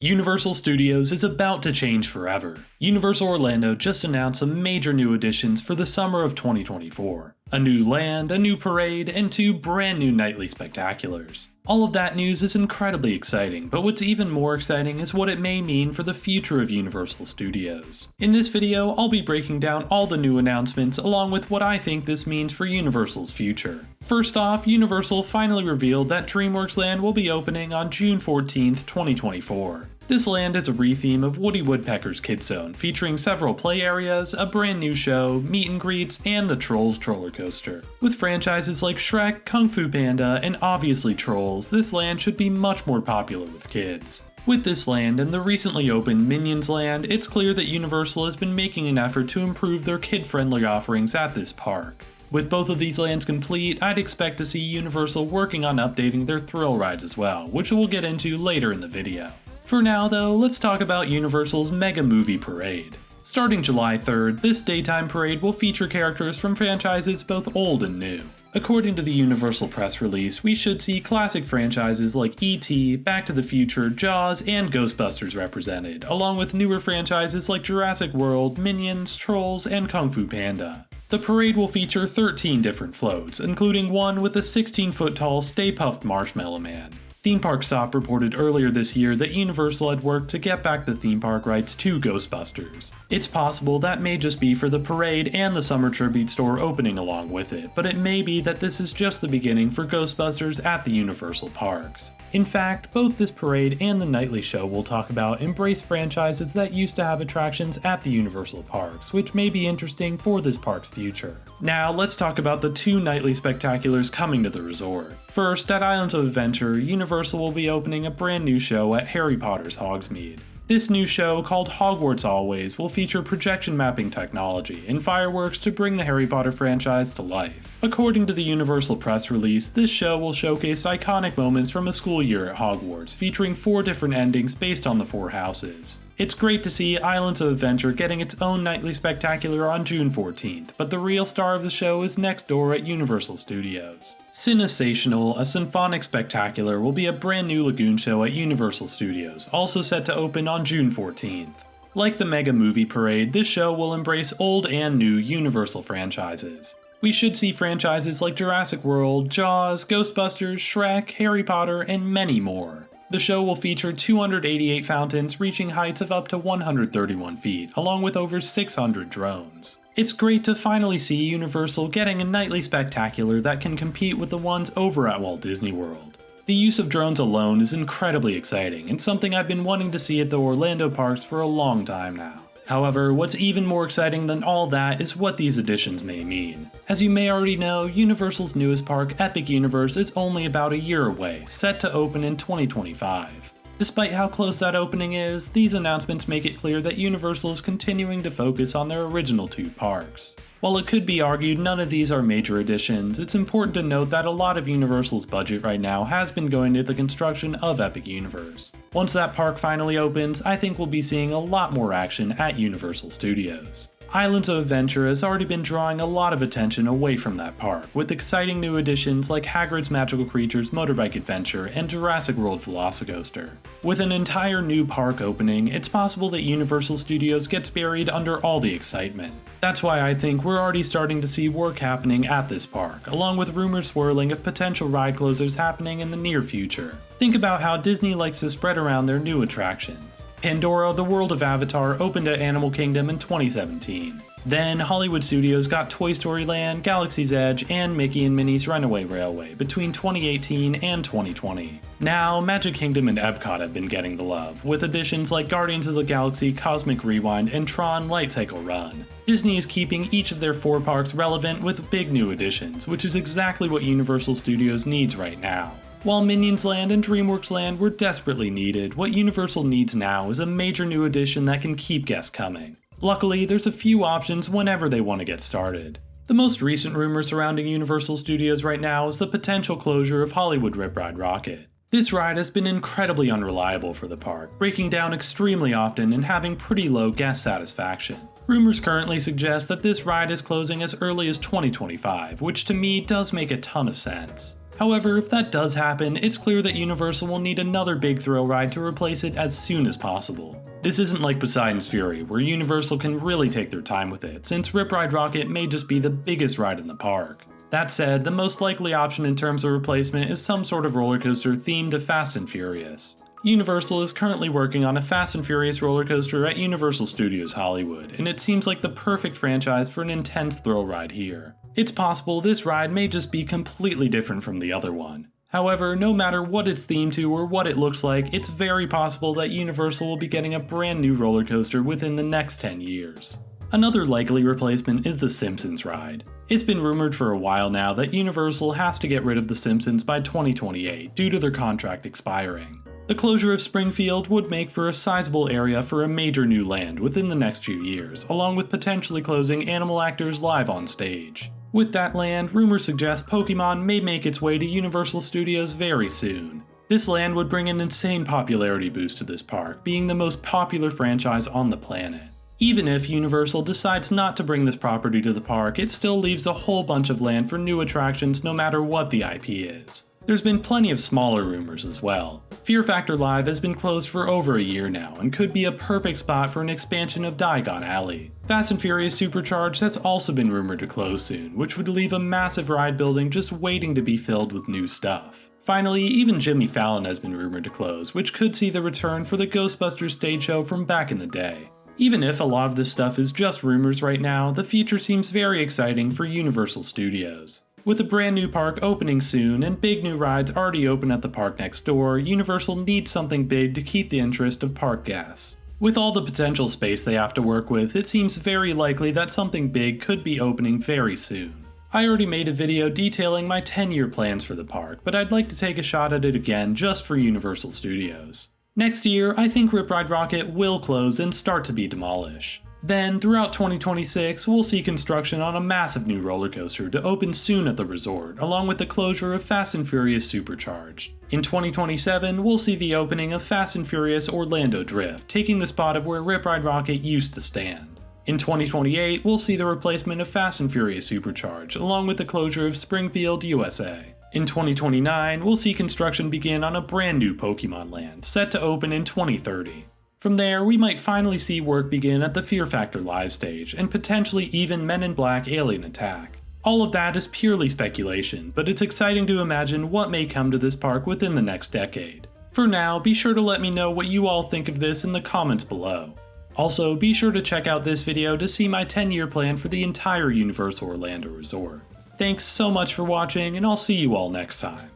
Universal Studios is about to change forever. Universal Orlando just announced some major new additions for the summer of 2024. A new land, a new parade, and 2 brand new nightly spectaculars. All of that news is incredibly exciting, but what's even more exciting is what it may mean for the future of Universal Studios. In this video, I'll be breaking down all the new announcements along with what I think this means for Universal's future. First off, Universal finally revealed that Dreamworks Land will be opening on June 14th, 2024. This land is a retheme of Woody Woodpecker's Kid Zone, featuring several play areas, a brand new show, meet and greets, and the Trolls roller coaster. With franchises like Shrek, Kung Fu Panda, and obviously Trolls, this land should be much more popular with kids. With this land and the recently opened Minions Land, it's clear that Universal has been making an effort to improve their kid-friendly offerings at this park. With both of these lands complete, I'd expect to see Universal working on updating their thrill rides as well, which we'll get into later in the video. For now though, let's talk about Universal's Mega Movie Parade. Starting July 3rd, this daytime parade will feature characters from franchises both old and new. According to the Universal press release, we should see classic franchises like E.T., Back to the Future, Jaws, and Ghostbusters represented, along with newer franchises like Jurassic World, Minions, Trolls, and Kung Fu Panda. The parade will feature 13 different floats, including one with a 16-foot tall Stay Puft Marshmallow Man. Theme Park Stop reported earlier this year that Universal had worked to get back the theme park rights to Ghostbusters. It's possible that may just be for the parade and the Summer Tribute store opening along with it, but it may be that this is just the beginning for Ghostbusters at the Universal parks. In fact, both this parade and the nightly show we'll talk about embrace franchises that used to have attractions at the Universal parks, which may be interesting for this park's future. Now, let's talk about the 2 nightly spectaculars coming to the resort. First, at Islands of Adventure, Universal will be opening a brand new show at Harry Potter's Hogsmeade. This new show, called Hogwarts Always, will feature projection mapping technology and fireworks to bring the Harry Potter franchise to life. According to the Universal press release, this show will showcase iconic moments from a school year at Hogwarts, featuring 4 different endings based on the 4 houses. It's great to see Islands of Adventure getting its own nightly spectacular on June 14th, but the real star of the show is next door at Universal Studios. Cinesational, a symphonic spectacular, will be a brand new lagoon show at Universal Studios, also set to open on June 14th. Like the Mega Movie Parade, this show will embrace old and new Universal franchises. We should see franchises like Jurassic World, Jaws, Ghostbusters, Shrek, Harry Potter, and many more. The show will feature 288 fountains reaching heights of up to 131 feet, along with over 600 drones. It's great to finally see Universal getting a nightly spectacular that can compete with the ones over at Walt Disney World. The use of drones alone is incredibly exciting and something I've been wanting to see at the Orlando parks for a long time now. However, what's even more exciting than all that is what these additions may mean. As you may already know, Universal's newest park, Epic Universe, is only about a year away, set to open in 2025. Despite how close that opening is, these announcements make it clear that Universal is continuing to focus on their original 2 parks. While it could be argued none of these are major additions, it's important to note that a lot of Universal's budget right now has been going to the construction of Epic Universe. Once that park finally opens, I think we'll be seeing a lot more action at Universal Studios. Islands of Adventure has already been drawing a lot of attention away from that park, with exciting new additions like Hagrid's Magical Creatures Motorbike Adventure and Jurassic World Velocicoaster. With an entire new park opening, it's possible that Universal Studios gets buried under all the excitement. That's why I think we're already starting to see work happening at this park, along with rumors swirling of potential ride closures happening in the near future. Think about how Disney likes to spread around their new attractions. Pandora: The World of Avatar opened at Animal Kingdom in 2017. Then Hollywood Studios got Toy Story Land, Galaxy's Edge, and Mickey and Minnie's Runaway Railway between 2018 and 2020. Now, Magic Kingdom and Epcot have been getting the love, with additions like Guardians of the Galaxy Cosmic Rewind and Tron Light Cycle Run. Disney is keeping each of their 4 parks relevant with big new additions, which is exactly what Universal Studios needs right now. While Minions Land and Dreamworks Land were desperately needed, what Universal needs now is a major new addition that can keep guests coming. Luckily, there's a few options whenever they want to get started. The most recent rumor surrounding Universal Studios right now is the potential closure of Hollywood Rip Ride Rockit. This ride has been incredibly unreliable for the park, breaking down extremely often and having pretty low guest satisfaction. Rumors currently suggest that this ride is closing as early as 2025, which to me does make a ton of sense. However, if that does happen, it's clear that Universal will need another big thrill ride to replace it as soon as possible. This isn't like Poseidon's Fury, where Universal can really take their time with it, since Rip Ride Rockit may just be the biggest ride in the park. That said, the most likely option in terms of replacement is some sort of roller coaster themed to Fast and Furious. Universal is currently working on a Fast and Furious roller coaster at Universal Studios Hollywood, and it seems like the perfect franchise for an intense thrill ride here. It's possible this ride may just be completely different from the other one. However, no matter what it's themed to or what it looks like, it's very possible that Universal will be getting a brand new roller coaster within the next 10 years. Another likely replacement is the Simpsons Ride. It's been rumored for a while now that Universal has to get rid of the Simpsons by 2028 due to their contract expiring. The closure of Springfield would make for a sizable area for a major new land within the next few years, along with potentially closing animal actors live on stage. With that land, rumors suggest Pokemon may make its way to Universal Studios very soon. This land would bring an insane popularity boost to this park, being the most popular franchise on the planet. Even if Universal decides not to bring this property to the park, it still leaves a whole bunch of land for new attractions no matter what the IP is. There's been plenty of smaller rumors as well. Fear Factor Live has been closed for over a year now and could be a perfect spot for an expansion of Diagon Alley. Fast and Furious Supercharged has also been rumored to close soon, which would leave a massive ride building just waiting to be filled with new stuff. Finally, even Jimmy Fallon has been rumored to close, which could see the return for the Ghostbusters stage show from back in the day. Even if a lot of this stuff is just rumors right now, the future seems very exciting for Universal Studios. With a brand new park opening soon and big new rides already open at the park next door, Universal needs something big to keep the interest of park guests. With all the potential space they have to work with, it seems very likely that something big could be opening very soon. I already made a video detailing my 10-year plans for the park, but I'd like to take a shot at it again just for Universal Studios. Next year, I think Rip Ride Rockit will close and start to be demolished. Then, throughout 2026, we'll see construction on a massive new roller coaster to open soon at the resort, along with the closure of Fast and Furious Supercharged. In 2027, we'll see the opening of Fast and Furious Orlando Drift, taking the spot of where Rip Ride Rockit used to stand. In 2028, we'll see the replacement of Fast and Furious Supercharged, along with the closure of Springfield, USA. In 2029, we'll see construction begin on a brand new Pokemon land, set to open in 2030. From there, we might finally see work begin at the Fear Factor Live stage, and potentially even Men in Black Alien Attack. All of that is purely speculation, but it's exciting to imagine what may come to this park within the next decade. For now, be sure to let me know what you all think of this in the comments below. Also, be sure to check out this video to see my 10-year plan for the entire Universal Orlando Resort. Thanks so much for watching, and I'll see you all next time.